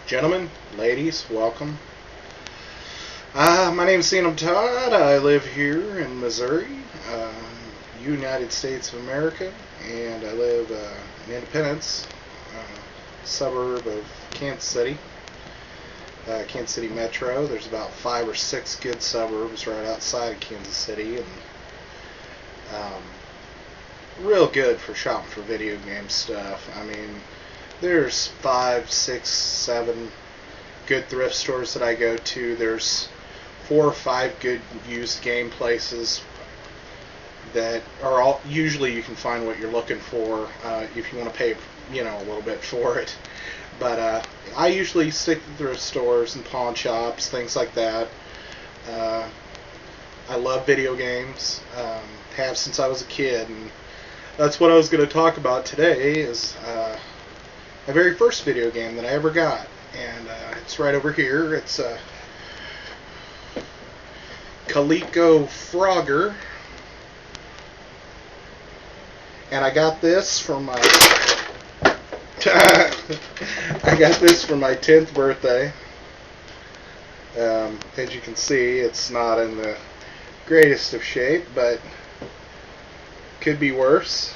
Gentlemen, ladies, welcome. My name is Sandamtod. I live here in Missouri, United States of America, and I live in Independence, suburb of Kansas City, Kansas City Metro. There's about 5 or 6 good suburbs right outside of Kansas City, and real good for shopping for video game stuff. I mean, there's 5, 6, 7 good thrift stores that I go to. There's 4 or 5 good used game places that are all usually you can find what you're looking for if you want to pay a little bit for it. But I usually stick to thrift stores and pawn shops, things like that. I love video games, have since I was a kid, and that's what I was going to talk about today is my very first video game that I ever got, and it's right over here. It's Coleco Frogger, and I got this for my I got this for my 10th birthday. As you can see, it's not in the greatest of shape, but could be worse.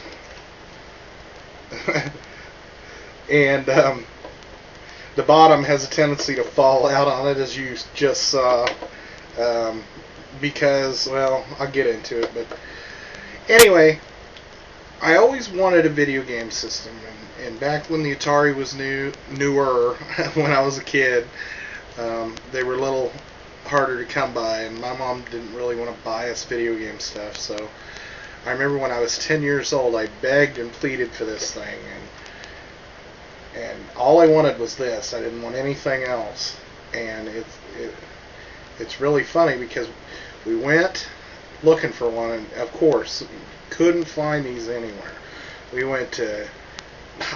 And the bottom has a tendency to fall out on it, as you just saw, because, well, I'll get into it. But anyway, I always wanted a video game system, and back when the Atari was newer, when I was a kid, they were a little harder to come by, and my mom didn't really want to buy us video game stuff. So I remember when I was 10 years old, I begged and pleaded for this thing, and all I wanted was this. I didn't want anything else. And it's really funny because we went looking for one, and of course couldn't find these anywhere. We went to,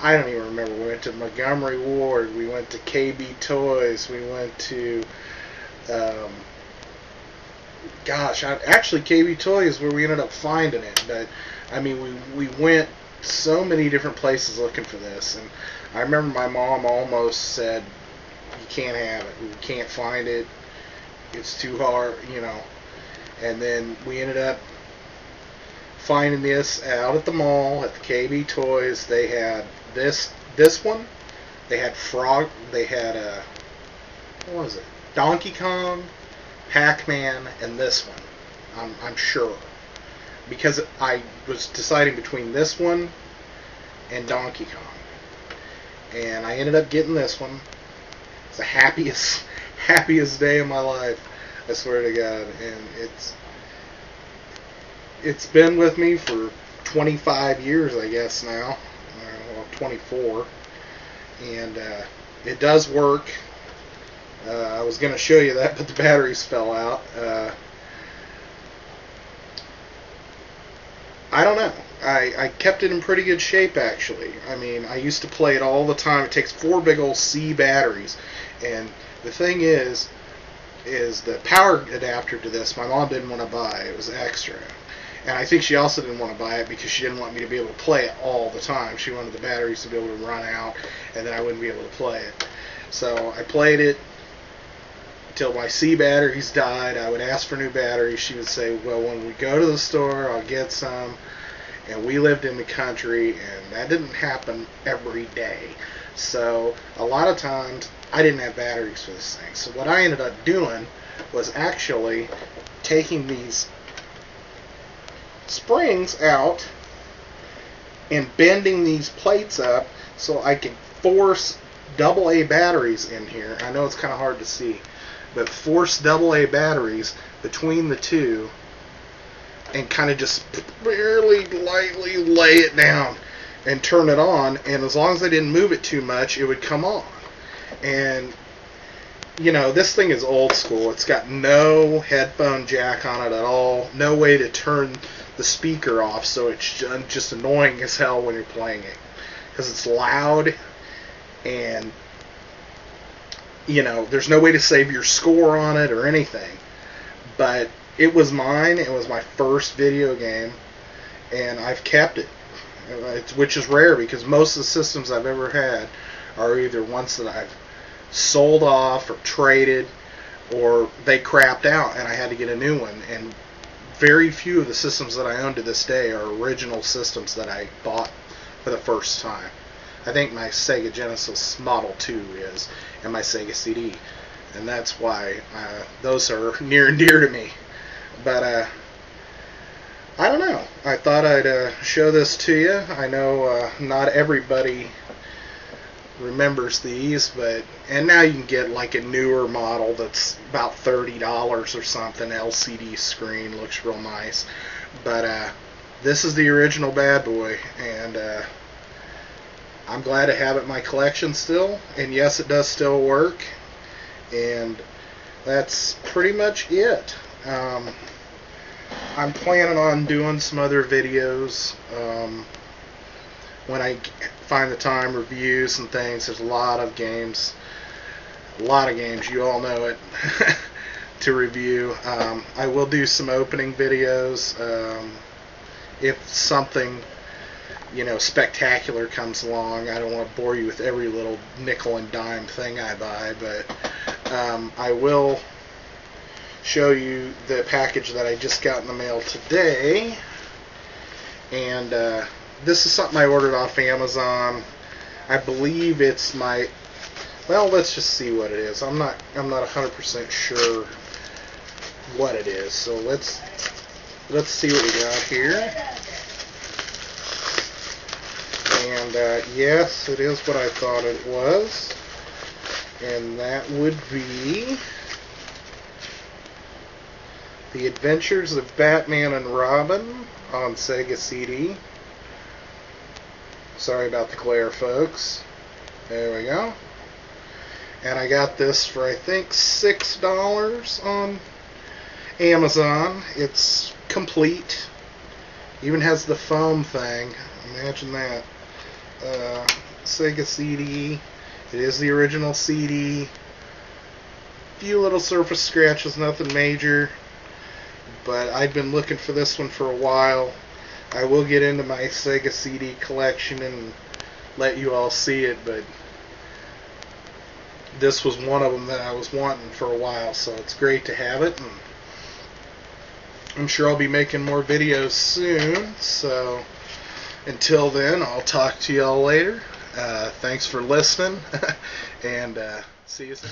I don't even remember, we went to Montgomery Ward, we went to KB Toys, we went to actually KB Toys where we ended up finding it. But I mean, we went so many different places looking for this, and I remember my mom almost said, "You can't have it. We can't find it. It's too hard," And then we ended up finding this out at the mall at the KB Toys. They had this one. They had what was it? Donkey Kong, Pac-Man, and this one. I'm sure, because I was deciding between this one and Donkey Kong, and I ended up getting this one. It's the happiest day of my life, I swear to God. And it's been with me for 25 years, I guess now, 24, and it does work. I was going to show you that, but the batteries fell out. I don't know. I kept it in pretty good shape, actually. I mean, I used to play it all the time. It takes 4 big old C batteries. And the thing is the power adapter to this, my mom didn't want to buy. It was extra. And I think she also didn't want to buy it because she didn't want me to be able to play it all the time. She wanted the batteries to be able to run out, and then I wouldn't be able to play it. So I played it until my C batteries died. I would ask for new batteries. She would say, "Well, when we go to the store, I'll get some." And we lived in the country, and that didn't happen every day. So a lot of times I didn't have batteries for this thing. So what I ended up doing was actually taking these springs out and bending these plates up so I could force AA batteries in here. I know it's kind of hard to see, but force AA batteries between the two and kind of just barely lightly lay it down and turn it on, and as long as I didn't move it too much, it would come on. And this thing is old school. It's got no headphone jack on it at all, no way to turn the speaker off, so it's just annoying as hell when you're playing it because it's loud, and there's no way to save your score on it or anything. But it was mine. It was my first video game, and I've kept it, which is rare because most of the systems I've ever had are either ones that I've sold off or traded, or they crapped out and I had to get a new one. And very few of the systems that I own to this day are original systems that I bought for the first time. I think my Sega Genesis Model 2 is, and my Sega CD, and that's why those are near and dear to me. But I don't know. I thought I'd show this to you. I know not everybody remembers these, and now you can get like a newer model that's about $30 or something. LCD screen, looks real nice. But this is the original bad boy, and I'm glad to have it in my collection still. And yes, it does still work. And that's pretty much it. I'm planning on doing some other videos when I find the time, reviews and things. There's a lot of games, you all know it, to review. I will do some opening videos if something spectacular comes along. I don't want to bore you with every little nickel and dime thing I buy, but I will show you the package that I just got in the mail today. And this is something I ordered off Amazon. I believe it's my, well, let's just see what it is. I'm not 100% sure what it is. So let's see what we got here. And yes, it is what I thought it was. And that would be The Adventures of Batman and Robin on Sega CD. Sorry about the glare, folks. There we go. And I got this for, I think, $6 on Amazon. It's complete. Even has the foam thing. Imagine that. Sega CD. It is the original CD. Few little surface scratches, nothing major. But I've been looking for this one for a while. I will get into my Sega CD collection and let you all see it, but this was one of them that I was wanting for a while, so it's great to have it. And I'm sure I'll be making more videos soon, so until then, I'll talk to you all later. Thanks for listening, and see you soon.